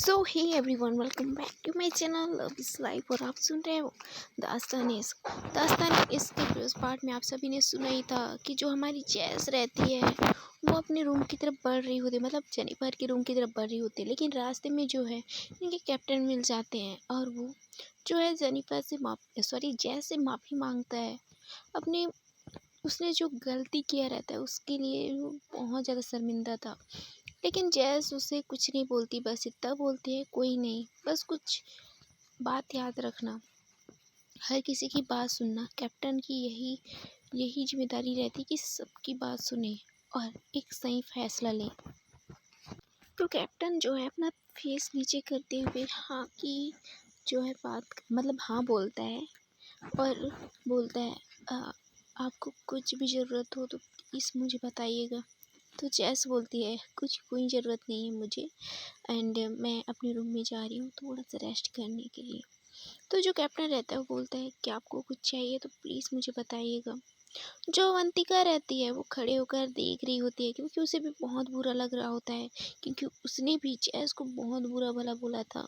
So hey everyone, welcome back to my channel love is life. और आप सुन रहे हो दास्तान इस के प्रीवियस पार्ट में आप सभी ने सुना ही था कि जो हमारी जैस रहती है वो अपने रूम की तरफ बढ़ रही होती है, मतलब जेनिफर के रूम की तरफ बढ़ रही होती है। लेकिन रास्ते में जो है इनके कैप्टन मिल जाते हैं और वो जो है जेनिफर से जैस से माफ़ी मांगता है। अपने उसने जो गलती किया रहता है उसके लिए वो बहुत ज़्यादा शर्मिंदा था। लेकिन जैस उसे कुछ नहीं बोलती, बस इतना बोलती है कोई नहीं, बस कुछ बात याद रखना, हर किसी की बात सुनना। कैप्टन की यही यही जिम्मेदारी रहती है कि सबकी बात सुने और एक सही फैसला ले। तो कैप्टन जो है अपना फेस नीचे करते हुए हाँ की जो है बात मतलब हाँ बोलता है और बोलता है आपको कुछ भी ज़रूरत हो तो प्लीज़ मुझे बताइएगा। तो जैस बोलती है कुछ कोई ज़रूरत नहीं है मुझे, एंड मैं अपने रूम में जा रही हूँ थोड़ा सा रेस्ट करने के लिए। तो जो कैप्टन रहता है वो बोलता है कि आपको कुछ चाहिए तो प्लीज़ मुझे बताइएगा। जो अवंतिका रहती है वो खड़े होकर देख रही होती है, क्योंकि उसे भी बहुत बुरा लग रहा होता है, क्योंकि उसने भी जैस को बहुत बुरा भला बोला था।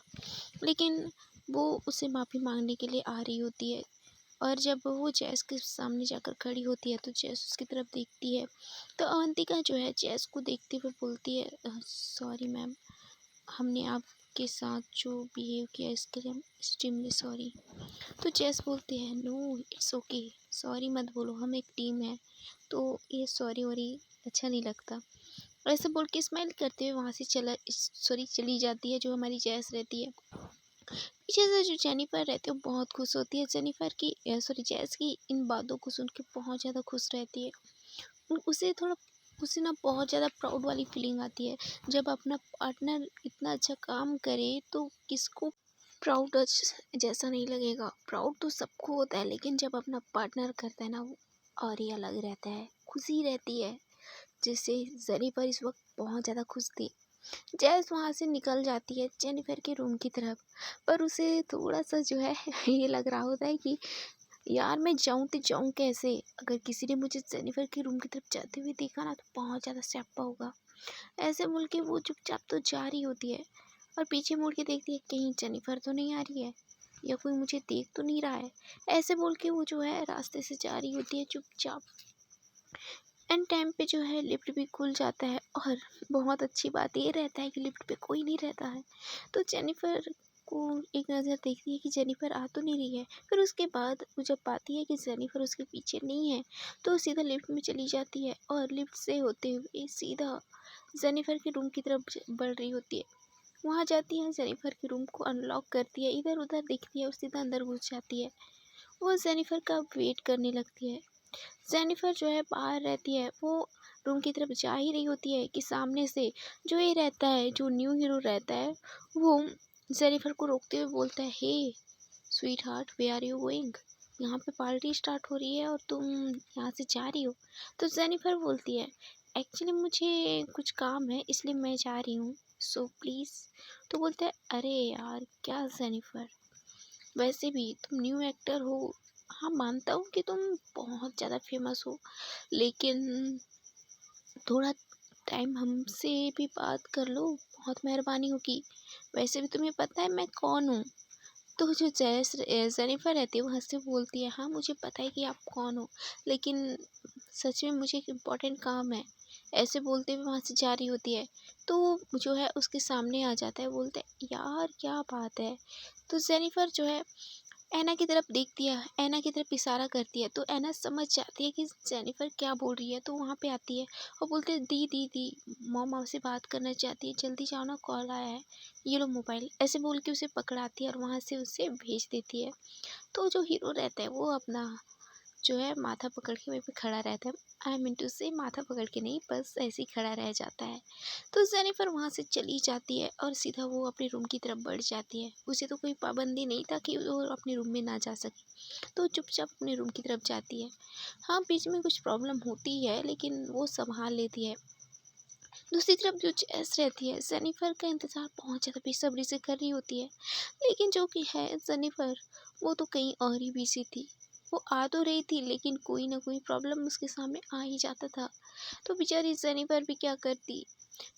लेकिन वो उसे माफ़ी मांगने के लिए आ रही होती है और जब वो जैस के सामने जाकर खड़ी होती है तो जैस उसकी तरफ देखती है। तो अवंतिका जो है जैस को देखते हुए बोलती है सॉरी मैम, हमने आपके साथ जो बिहेव किया इसके लिए हम एक्सट्रीमली सॉरी। तो जैस बोलती है नो इट्स ओके, सॉरी मत बोलो, हम एक टीम है, तो ये सॉरी वॉरी अच्छा नहीं लगता। ऐसे बोल के स्माइल करते हुए वहाँ से चली जाती है जो हमारी जैस रहती है। पीछे से जो जेनिफर रहती है वो बहुत खुश होती है। जेनिफर की जैस की इन बातों को सुन के बहुत ज़्यादा खुश रहती है। उसे ना बहुत ज़्यादा प्राउड वाली फीलिंग आती है। जब अपना पार्टनर इतना अच्छा काम करे तो किसको प्राउड जैसा नहीं लगेगा। प्राउड तो सबको होता है, लेकिन जब अपना पार्टनर करता है ना वो और ही अलग रहता है, खुशी रहती है। जिससे जेनिफर इस वक्त बहुत ज़्यादा खुश थी। जैस वहाँ से निकल जाती है जेनिफर के रूम की तरफ, पर उसे थोड़ा सा जो है ये लग रहा होता है कि यार मैं जाऊँ तो जाऊँ कैसे। अगर किसी ने मुझे जेनिफर के रूम की तरफ जाते हुए देखा ना तो बहुत ज़्यादा स्यापा होगा। ऐसे बोल के वो चुपचाप तो जा रही होती है और पीछे मुड़ के देखती है कहीं जेनिफर तो नहीं आ रही है या कोई मुझे देख तो नहीं रहा है। ऐसे बोल के वो जो है रास्ते से जा रही होती है चुपचाप। एंड टाइम पे जो है लिफ्ट भी खुल जाता है और बहुत अच्छी बात ये रहता है कि लिफ्ट पे कोई नहीं रहता है। तो जेनिफर को एक नज़र देखती है कि जेनिफर आ तो नहीं रही है। फिर उसके बाद वो जब पाती है कि जेनिफर उसके पीछे नहीं है तो सीधा लिफ्ट में चली जाती है और लिफ्ट से होते हुए सीधा जेनिफर के रूम की तरफ बढ़ रही होती है। वहाँ जाती है, जेनिफर के रूम को अनलॉक करती है, इधर उधर देखती है और सीधा अंदर घुस जाती है। वो जेनिफर का वेट करने लगती है। जेनिफर जो है बाहर रहती है, वो रूम की तरफ जा ही रही होती है कि सामने से जो ये रहता है, जो न्यू हीरो रहता है, वो जेनिफर को रोकते हुए बोलता है hey sweetheart where are you going, यहाँ पे पार्टी स्टार्ट हो रही है और तुम यहाँ से जा रही हो। तो जेनिफर बोलती है एक्चुअली मुझे कुछ काम है इसलिए मैं जा रही हूँ, सो प्लीज़। तो बोलते हैं अरे यार क्या जेनिफर, वैसे भी तुम न्यू एक्टर हो, हाँ मानता हूँ कि तुम बहुत ज़्यादा फेमस हो, लेकिन थोड़ा टाइम हमसे भी बात कर लो, बहुत मेहरबानी होगी। वैसे भी तुम्हें पता है मैं कौन हूँ। तो जो जेनिफर रहती है वो हंस के बोलती है हाँ मुझे पता है कि आप कौन हो, लेकिन सच में मुझे एक इम्पोर्टेंट काम है। ऐसे बोलते हुए वहाँ से जा रही होती है तो जो है उसके सामने आ जाता है, बोलता है यार क्या बात है। तो जेनिफर जो है ऐना की तरफ देखती है, ऐना की तरफ इशारा करती है, तो ऐना समझ जाती है कि जेनिफर क्या बोल रही है। तो वहाँ पे आती है और बोलते है दी दी दी मॉम आपसे बात करना चाहती है, जल्दी जाओ ना कॉल आया है, ये लो मोबाइल। ऐसे बोल के उसे पकड़ाती है और वहाँ से उसे भेज देती है। तो जो हीरो रहता है वो अपना जो है माथा पकड़ के वहीं पे खड़ा रहता है। आई मीन टू से माथा पकड़ के नहीं, बस ऐसे ही खड़ा रह जाता है। तो जेनिफर वहाँ से चली जाती है और सीधा वो अपने रूम की तरफ बढ़ जाती है। उसे तो कोई पाबंदी नहीं था कि वो अपने रूम में ना जा सके, तो चुपचाप अपने रूम की तरफ जाती है। हाँ बीच में कुछ प्रॉब्लम होती है लेकिन वो संभाल लेती है। दूसरी तरफ जो जैस रहती है जेनिफर का इंतज़ार बहुत ज़्यादा बेसब्री से कर रही होती है, लेकिन जो कि है जेनिफर वो तो कहीं और ही बिजी थी। वो आ तो रही थी लेकिन कोई ना कोई प्रॉब्लम उसके सामने आ ही जाता था। तो बेचारी जेनिफर भी क्या करती,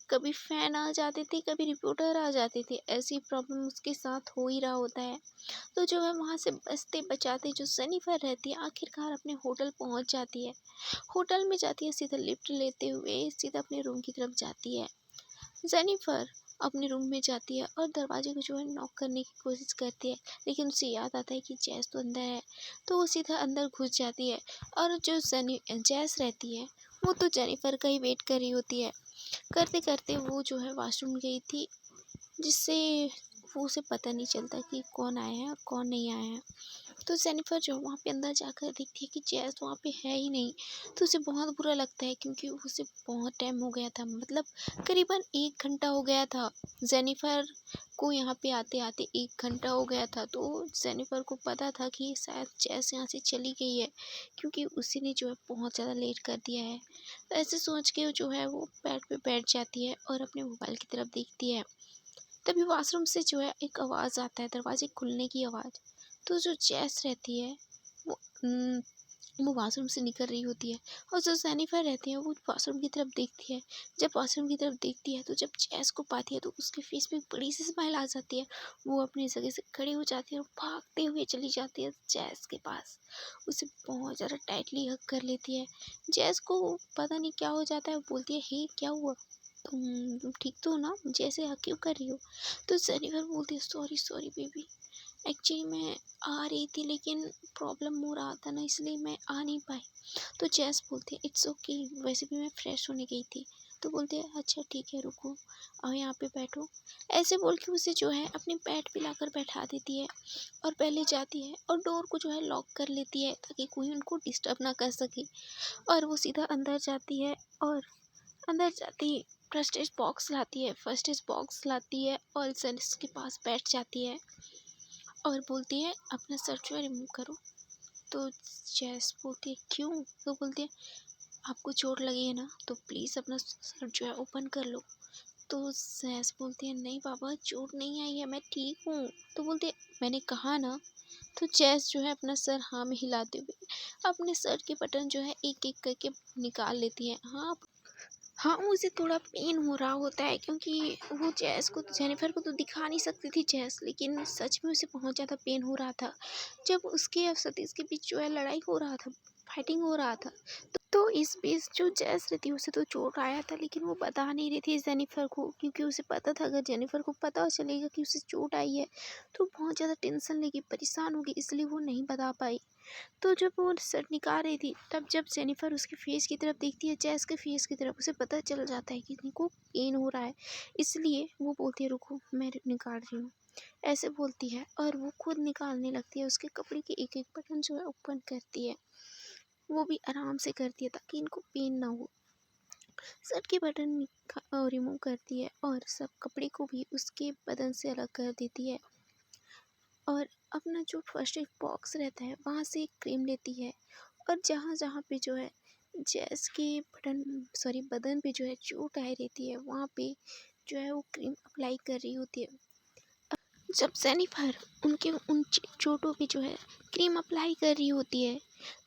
कभी फ़ैन आ जाते थे, कभी रिपोर्टर आ जाते थे, ऐसी प्रॉब्लम उसके साथ हो ही रहा होता है। तो जो है वहाँ से बचते बचाते जो जेनिफर रहती है आखिरकार अपने होटल पहुँच जाती है। होटल में जाती है, सीधा लिफ्ट लेते हुए सीधा अपने रूम की तरफ जाती है। जेनिफर अपने रूम में जाती है और दरवाजे को जो है नॉक करने की कोशिश करती है, लेकिन उसे याद आता है कि जैस तो अंदर है, तो वो सीधा अंदर घुस जाती है। और जो जैस रहती है वो तो जेनिफर का ही वेट कर रही होती है। करते करते वो जो है वॉशरूम गई थी, जिससे वो उसे पता नहीं चलता कि कौन आया है और कौन नहीं आया है। तो जेनिफर जो वहाँ पे अंदर जाकर देखती है कि जैस वहाँ पे है ही नहीं। तो उसे बहुत बुरा लगता है, क्योंकि उसे बहुत टाइम हो गया था, मतलब करीबन 1 घंटा हो गया था जेनिफर को यहाँ पे आते आते 1 घंटा हो गया था। तो जेनिफर को पता था कि शायद जैस यहाँ से चली गई है, क्योंकि उसी ने जो है बहुत ज़्यादा लेट कर दिया है। तो ऐसे सोच के जो है वो बेड पे बैठ जाती है और अपने मोबाइल की तरफ देखती है। तभी वॉशरूम से जो है एक आवाज़ आता है, दरवाजे खुलने की आवाज़। तो जो जैस रहती है वो वो वॉशरूम से निकल रही होती है, और जो जेनिफर रहती है वो वॉशरूम की तरफ देखती है। जब वॉशरूम की तरफ देखती है तो जब जैस को पाती है तो उसके फेस पे एक बड़ी सी स्माइल आ जाती है। वो अपनी जगह से खड़ी हो जाती है और भागते हुए चली जाती है जैस के पास। उसे बहुत ज़्यादा टाइटली हग कर लेती है। जैस को पता नहीं क्या हो जाता है, वो बोलती है, हे क्या हुआ, तुम ठीक तो हो ना, जैसे हग क्यों कर रही हो। तो जेनिफर बोलती है, सॉरी सॉरी बेबी, एक्चुअली मैं आ रही थी लेकिन प्रॉब्लम हो रहा था ना, इसलिए मैं आ नहीं पाई। तो जैस बोलती है, इट्स ओके, वैसे भी मैं फ्रेश होने गई थी। तो बोलते हैं, अच्छा ठीक है रुको, आओ यहाँ पे बैठो। ऐसे बोल के उसे जो है अपने बेड पे लाकर बैठा देती है, और पहले जाती है और डोर को जो है लॉक कर लेती है, ताकि कोई उनको डिस्टर्ब ना कर सके। और वो सीधा अंदर जाती है, और अंदर जाती ही फर्स्ट एड बॉक्स लाती है और जेनिस के पास बैठ जाती है और बोलती है, अपना सर जो है रिमूव करो। तो जैस बोलती है, क्यों। तो बोलती है, आपको चोट लगी है ना, तो प्लीज़ अपना सर जो है ओपन कर लो। तो जैस बोलती है, नहीं बाबा, चोट नहीं आई है, मैं ठीक हूँ। तो बोलती है, मैंने कहा ना। तो जैस जो है अपना सर हाँ में हिलाते हुए अपने सर के बटन जो है एक एक करके निकाल लेती है। हाँ, हाँ, उसे थोड़ा पेन हो रहा होता है, क्योंकि वो जेनिफर को तो दिखा नहीं सकती थी जैस, लेकिन सच में उसे बहुत ज़्यादा पेन हो रहा था। जब उसके और सतीश के बीच जो है लड़ाई हो रहा था, फाइटिंग हो रहा था। तो इस बीच जो जैस रहती है उसे तो चोट आया था, लेकिन वो बता नहीं रही थी जेनिफर को, क्योंकि उसे पता था अगर जेनिफर को पता चलेगा कि उसे चोट आई है तो बहुत ज़्यादा टेंशन लेगी, परेशान होगी, इसलिए वो नहीं बता पाई। तो जब वो सर निकाल रही थी, तब जब जेनिफर उसके फेस की तरफ देखती है, जैस के फेस की तरफ, उसे पता चल जाता है कि इनको पेन हो रहा है। इसलिए वो बोलती है, रुको मैं निकाल रही हूँ, ऐसे बोलती है, और वो खुद निकालने लगती है। उसके कपड़े के एक एक बटन जो है ओपन करती है, वो भी आराम से करती है ताकि इनको पेन ना हो। शर्ट के बटन रिमूव करती है और सब कपड़े को भी उसके बदन से अलग कर देती है, और अपना जो फर्स्ट एड बॉक्स रहता है वहाँ से एक क्रीम लेती है, और जहाँ जहाँ पे जो है जैस के बदन पे जो है चोट आई रहती है, वहाँ पे जो है वो क्रीम अप्लाई कर रही होती है। जब जेनिफर उनके उन चोटों पे जो है क्रीम अप्लाई कर रही होती है,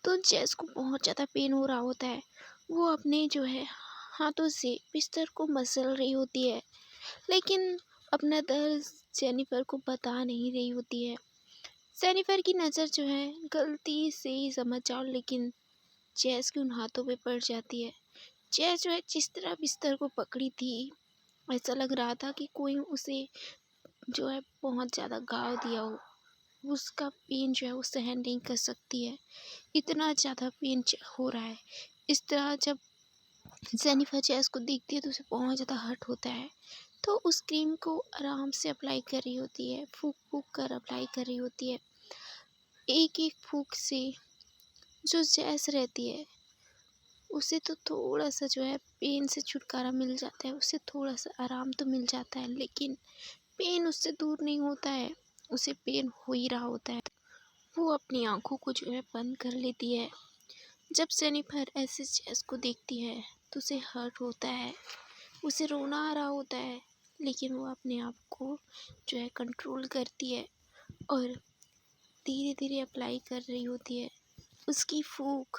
तो जैस को बहुत ज़्यादा पेन हो रहा होता है। वो अपने जो है हाथों से बिस्तर को मसल रही होती है, लेकिन अपना दर्द जेनिफर को बता नहीं रही होती है। जेनिफर की नज़र जो है गलती से ही समझ जाओ, लेकिन जैस के उन हाथों पे पड़ जाती है। जैस जो है जिस तरह बिस्तर को पकड़ी थी, ऐसा लग रहा था कि कोई उसे जो है बहुत ज़्यादा घाव दिया हो। उसका पेन जो है वो सहन नहीं कर सकती है, इतना ज़्यादा पेन हो रहा है। इस तरह जब जेनिफर जैस को देखती है तो उसे बहुत ज़्यादा हर्ट होता है। तो उस क्रीम को आराम से अप्लाई कर रही होती है, फूक फूक कर अप्लाई कर रही होती है। एक एक फूक से जो जैस रहती है उसे तो थोड़ा सा जो है पेन से छुटकारा मिल जाता है, उसे थोड़ा सा आराम तो मिल जाता है, लेकिन पेन उससे दूर नहीं होता है, उसे पेन हो ही रहा होता है। वो अपनी आंखों को जो है बंद कर लेती है। जब जेनिफर ऐसे जैस को देखती है तो उसे हर्ट होता है, उसे रोना आ रहा होता है, लेकिन वो अपने आप को जो है कंट्रोल करती है और धीरे धीरे अप्लाई कर रही होती है। उसकी फूंक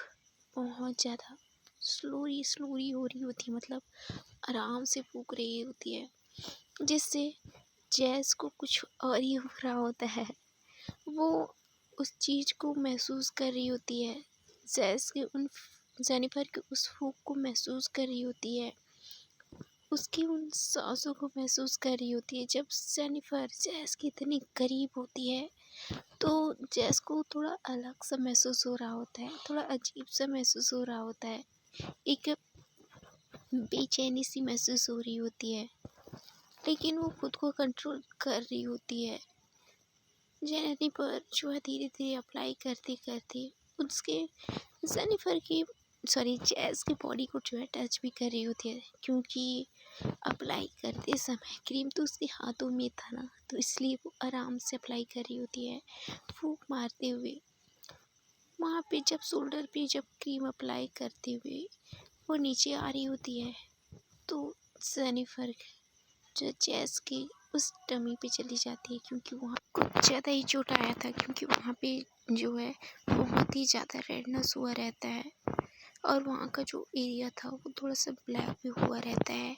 बहुत ज़्यादा स्लोली स्लोली हो रही होती है, मतलब आराम से फूक रही होती है, जिससे जैस को कुछ और ही हो रहा होता है। वो उस चीज़ को महसूस कर रही होती है, जैस के उन जेनिफर के उस फूक को महसूस कर रही होती है, उसकी उन सांसों को महसूस कर रही होती है। जब जेनिफर जैस के इतनी करीब होती है तो जैस को थोड़ा अलग सा महसूस हो रहा होता है, थोड़ा अजीब सा महसूस हो रहा होता है, एक बेचैनी सी महसूस हो रही होती है, लेकिन वो खुद को कंट्रोल कर रही होती है। जेनिफर जो है धीरे धीरे अप्लाई करते करते उसके जेनिफर की जैस की बॉडी को जो है टच भी कर रही होती है, क्योंकि अप्लाई करते समय क्रीम तो उसके हाथों में था ना, तो इसलिए वो आराम से अप्लाई कर रही होती है फूंक मारते हुए। वहाँ पे जब शोल्डर पे जब क्रीम अप्लाई करते हुए वो नीचे आ रही होती है तो जेनिफर जो जैस की उस टमी पे चली जाती है, क्योंकि वहाँ कुछ ज़्यादा ही चोट आया था, क्योंकि वहाँ पे जो है बहुत ही ज़्यादा रेडनेस हुआ रहता है और वहाँ का जो एरिया था वो थोड़ा सा ब्लैक भी हुआ रहता है,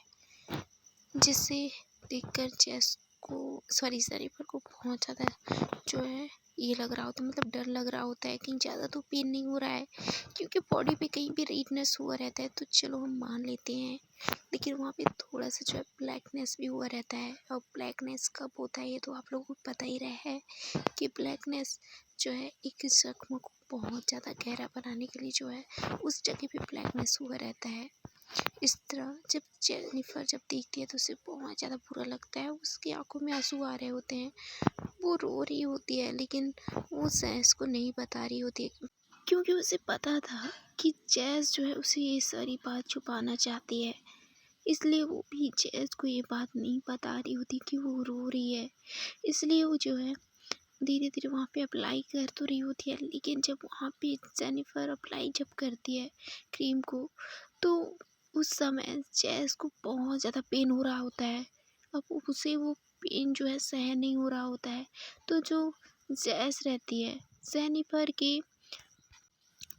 जिससे देखकर जैस को जेनिफर को बहुत ज़्यादा जो है ये लग रहा होता है, मतलब डर लग रहा होता है कहीं ज़्यादा तो पेन नहीं हो रहा है, क्योंकि बॉडी पे कहीं भी रेडनेस हुआ रहता है तो चलो हम मान लेते हैं, लेकिन वहाँ पे थोड़ा सा जो है ब्लैकनेस भी हुआ रहता है। और ब्लैकनेस कब होता है ये तो आप लोगों को पता ही रहा है कि ब्लैकनेस जो है एक जख्म को बहुत ज़्यादा गहरा बनाने के लिए जो है उस जगह पे ब्लैकनेस हुआ रहता है। इस तरह जब जेनिफर जब देखती है तो उसे बहुत ज़्यादा बुरा लगता है, उसकी आंखों में आंसू आ रहे होते हैं, वो रो रही होती है, लेकिन वो जैस को नहीं बता रही होती है, क्योंकि उसे पता था कि जैस जो है उसे ये सारी बात छुपाना चाहती है, इसलिए वो भी जैस को ये बात नहीं बता रही होती कि वो रो रही है। इसलिए वो जो है धीरे धीरे वहाँ पे अप्लाई कर तो रही होती है, लेकिन जब वहाँ पे जेनिफर अप्लाई जब करती है क्रीम को तो उस समय जैस को बहुत ज़्यादा पेन हो रहा होता है। अब उसे वो पेन जो है सहन नहीं हो रहा होता है, तो जो जैस रहती है जेनिफर के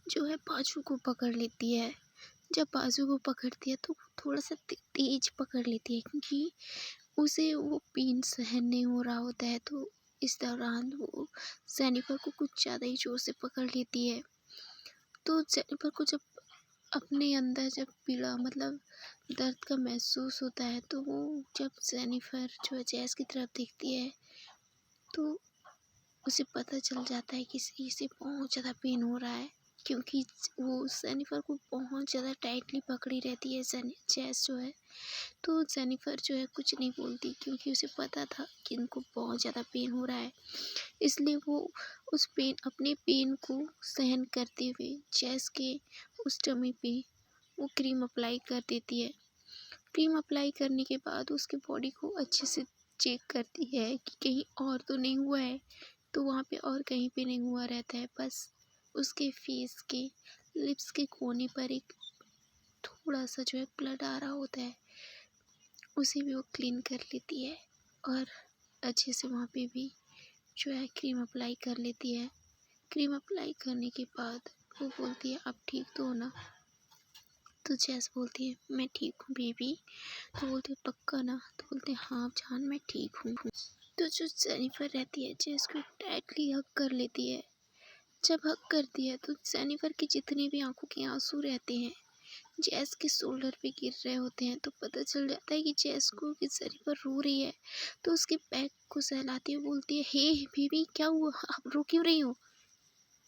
जो है बाजू को पकड़ लेती है। जब बाजू को पकड़ती है तो थोड़ा सा तेज पकड़ लेती है, क्योंकि उसे वो पेन सहन नहीं हो रहा होता है, तो इस दौरान वो जेनिफर को कुछ ज़्यादा ही ज़ोर से पकड़ लेती है। तो जेनिफर को जब अपने अंदर जब पीड़ा मतलब दर्द का महसूस होता है, तो वो जब जेनिफर जो है जैस की तरफ देखती है तो उसे पता चल जाता है कि इसे बहुत ज़्यादा पेन हो रहा है, क्योंकि वो जेनिफर को बहुत ज़्यादा टाइटली पकड़ी रहती है जैस जो है। तो जेनिफर जो है कुछ नहीं बोलती, क्योंकि उसे पता था कि इनको बहुत ज़्यादा पेन हो रहा है, इसलिए वो उस पेन अपने पेन को सहन करते हुए जैस के उस टमी पे वो क्रीम अप्लाई कर देती है। क्रीम अप्लाई करने के बाद उसके बॉडी को अच्छे से चेक करती है कि कहीं और तो नहीं हुआ है, तो वहाँ पे और कहीं पे नहीं हुआ रहता है, बस उसके फेस के लिप्स के कोने पर एक थोड़ा सा जो है ब्लड आ रहा होता है, उसे भी वो क्लीन कर लेती है और अच्छे से वहाँ पे भी जो है क्रीम अप्लाई कर लेती है। क्रीम अप्लाई करने के बाद वो बोलती है आप ठीक तो हो ना? तो जैस बोलती है मैं ठीक हूँ बेबी। तो बोलती है पक्का ना? तो बोलते हैं हाँ जान मैं ठीक हूँ। तो जो जेनिफर रहती है जैस को टाइटली हग कर लेती है। जब हग करती है तो जेनिफर के जितने भी आंखों के आंसू रहते हैं जैस के शोल्डर पे गिर रहे होते हैं, तो पता चल जाता है कि जैस को कि जेनिफर रो रही है, तो उसके बैक को सहलाती हुई बोलती है हे बेबी क्या हुआ, आप रो क्यों रही हो?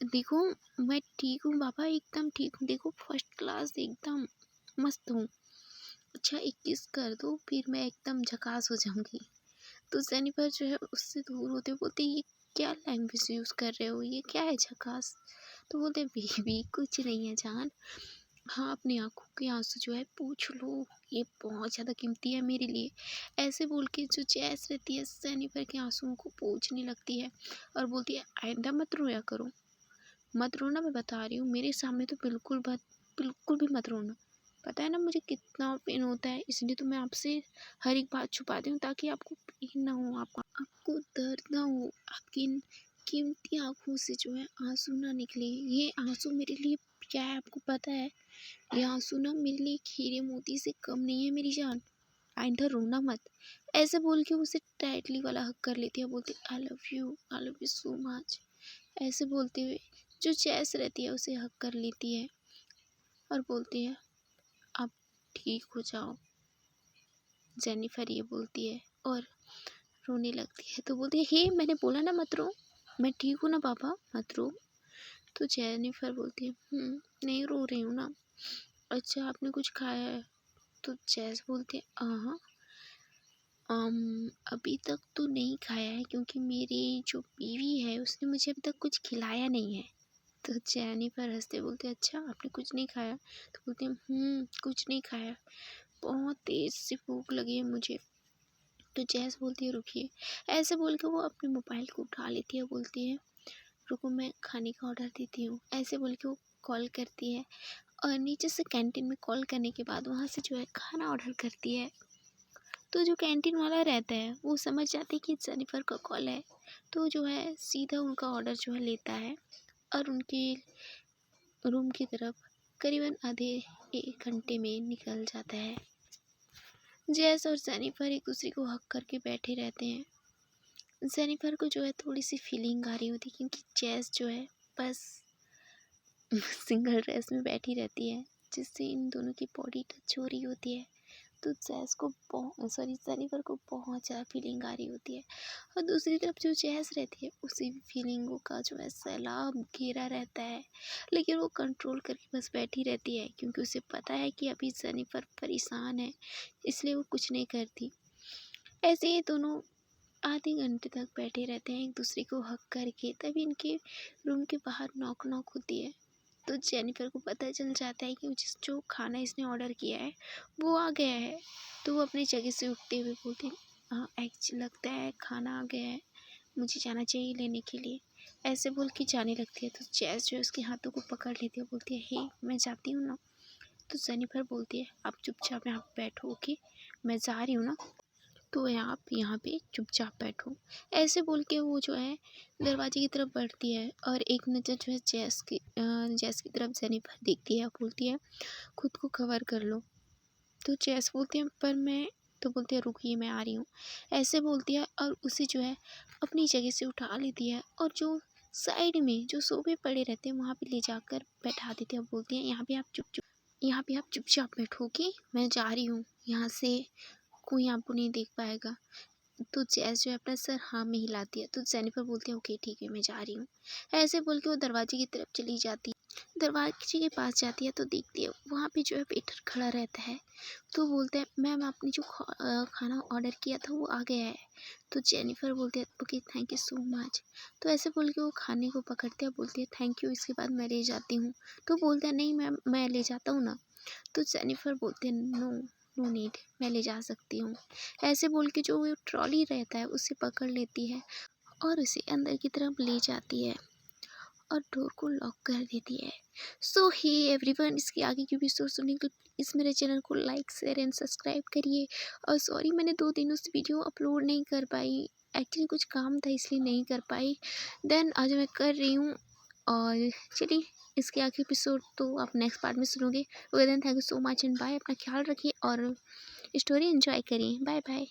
देखो मैं ठीक हूँ बाबा, एकदम ठीक हूँ, देखो फर्स्ट क्लास एकदम मस्त हूँ। अच्छा एक किस कर दो फिर मैं एकदम झकास हो जाऊंगी। तो जेनिफर जो है उससे दूर होते बोलते ये क्या लैंग्वेज यूज़ कर रहे हो, ये क्या है झकास? तो बोलते बेबी कुछ नहीं है जान, हाँ अपनी आंखों के आंसू जो है पूछ लो, ये बहुत ज़्यादा कीमती है मेरे लिए। ऐसे बोल के जो जैस रहती है जेनिफर के आंसुओं को पोंछने लगती है और बोलती है आइंदा मत रोया करो, मत रोना, मैं बता रही हूँ मेरे सामने तो बिल्कुल भी मत रोना। पता है ना मुझे कितना पेन होता है, इसलिए तो मैं आपसे हर एक बात छुपाती हूँ ताकि आपको पेन ना हो, आपको दर्द ना हो, आपकी इन कीमती आँखों से जो है आँसू ना निकले। ये आँसू मेरे लिए क्या है आपको पता है? ये आंसू ना मेरे लिए एक हीरे मोती से कम नहीं है मेरी जान, आइंदा रोना मत। ऐसे बोल के उसे टाइटली वाला हक कर लेती है, बोलती I love you so much. ऐसे बोलते हुए जो चैस रहती है उसे हक कर लेती है और बोलती है आप ठीक हो जाओ। जेनिफर ये बोलती है और रोने लगती है, तो बोलती है हे मैंने बोला ना मत रो, मैं ठीक हूँ ना पापा, मत रो। तो जेनिफर बोलती है नहीं रो रही हूँ ना। अच्छा आपने कुछ खाया है? तो जैस बोलती है हाँ अभी तक तो नहीं खाया है क्योंकि मेरी जो बीवी है उसने मुझे अभी तक कुछ खिलाया नहीं है। तो जेनिफर हंसते बोलते अच्छा आपने कुछ नहीं खाया? तो बोलती है कुछ नहीं खाया, बहुत तेज़ से भूख लगी है मुझे। तो जैस बोलती है रुकिए। ऐसे बोल के वो अपने मोबाइल को उठा लेती है, बोलती है रुको मैं खाने का ऑर्डर देती हूँ। ऐसे बोल के वो कॉल करती है और नीचे से कैंटीन में कॉल करने के बाद वहाँ से जो है खाना ऑर्डर करती है। तो जो कैंटीन वाला रहता है वो समझ जाता है कि जेनिफर का कॉल है, तो जो है सीधा उनका ऑर्डर जो है लेता है और उनके रूम की तरफ करीबन आधे 1 घंटे में निकल जाता है। जैस और जेनिफर एक दूसरे को हक करके बैठे रहते हैं। जेनिफर को जो है थोड़ी सी फीलिंग आ रही होती है क्योंकि जैस जो है बस सिंगल ड्रेस में बैठी रहती है जिससे इन दोनों की बॉडी टच हो रही होती है। तो जैस को जेनिफर को बहुत ज़्यादा फीलिंग आ रही होती है और दूसरी तरफ जो जैस रहती है उसी फीलिंगों का जो है सैलाब घेरा रहता है, लेकिन वो कंट्रोल करके बस बैठी रहती है क्योंकि उसे पता है कि अभी जेनिफर परेशान है, इसलिए वो कुछ नहीं करती। ऐसे ही दोनों आधे घंटे तक बैठे रहते हैं एक दूसरे को हक करके। तभी इनके रूम के बाहर नॉक नॉक होती है। तो जेनिफर को पता चल जाता है कि जो खाना इसने ऑर्डर किया है वो आ गया है। तो वो अपनी जगह से उठते हुए बोलती है हाँ एक्चुअली लगता है खाना आ गया है, मुझे जाना चाहिए लेने के लिए। ऐसे बोल के जाने लगती है तो जैस जो है उसके हाथों को पकड़ लेती है, बोलती है हे मैं जाती हूँ ना। तो जेनिफर बोलती है आप चुपचाप यहाँ बैठो ओके, मैं जा रही हूँ ना, तो आप यहाँ पे चुपचाप बैठो। ऐसे बोल के वो जो है दरवाजे की तरफ बढ़ती है और एक नज़र जो है जैस की तरफ जेनिफर देखती है और बोलती है खुद को कवर कर लो। तो जैस बोलती है पर मैं, तो बोलती है रुकिए मैं आ रही हूँ। ऐसे बोलती है और उसे जो है अपनी जगह से उठा लेती है और जो साइड में जो सोफे पड़े रहते हैं वहाँ पे ले जाकर बैठा देती है। बोलती है यहाँ पे आप चुपचाप बैठोगे, मैं जा रही हूँ यहाँ से, कोई आपको नहीं देख पाएगा। तो जैस जो है अपना सर हाँ में हिलाती है। तो जेनिफर बोलती है ओके ठीक है मैं जा रही हूँ। ऐसे बोल के वो दरवाजे की तरफ चली जाती है। दरवाजे के पास जाती है तो देखती है वहाँ पे जो है वेटर खड़ा रहता है। तो बोलता है मैम आपने जो खाना ऑर्डर किया था वो आ गया है। तो जेनिफर बोलती है okay thank you so much. तो ऐसे बोल के वो खाने को पकड़ते हैं, बोलती है थैंक यू, इसके बाद मैं ले जाती हूँ। तो बोलता है नहीं मैम मैं ले जाता हूँ ना। तो जेनिफर बोलती है नो नो नीड, मैं ले जा सकती हूँ। ऐसे बोल के जो वो ट्रॉली रहता है उसे पकड़ लेती है और उसे अंदर की तरफ ले जाती है और डोर को लॉक कर देती है। सो हे एवरीवन, इसके आगे की भी स्टोरी सुनने के लिए इस मेरे चैनल को लाइक शेयर एंड सब्सक्राइब करिए। और सॉरी मैंने 2 दिनों से वीडियो अपलोड नहीं कर पाई, एक्चुअली कुछ काम था इसलिए नहीं कर पाई। देन आज मैं कर रही हूँ। और चलिए इसके आगे एपिसोड तो आप नेक्स्ट पार्ट में सुनोगे। Okay then thank you so much and bye. अपना ख्याल रखिए और स्टोरी एंजॉय करिए। Bye bye.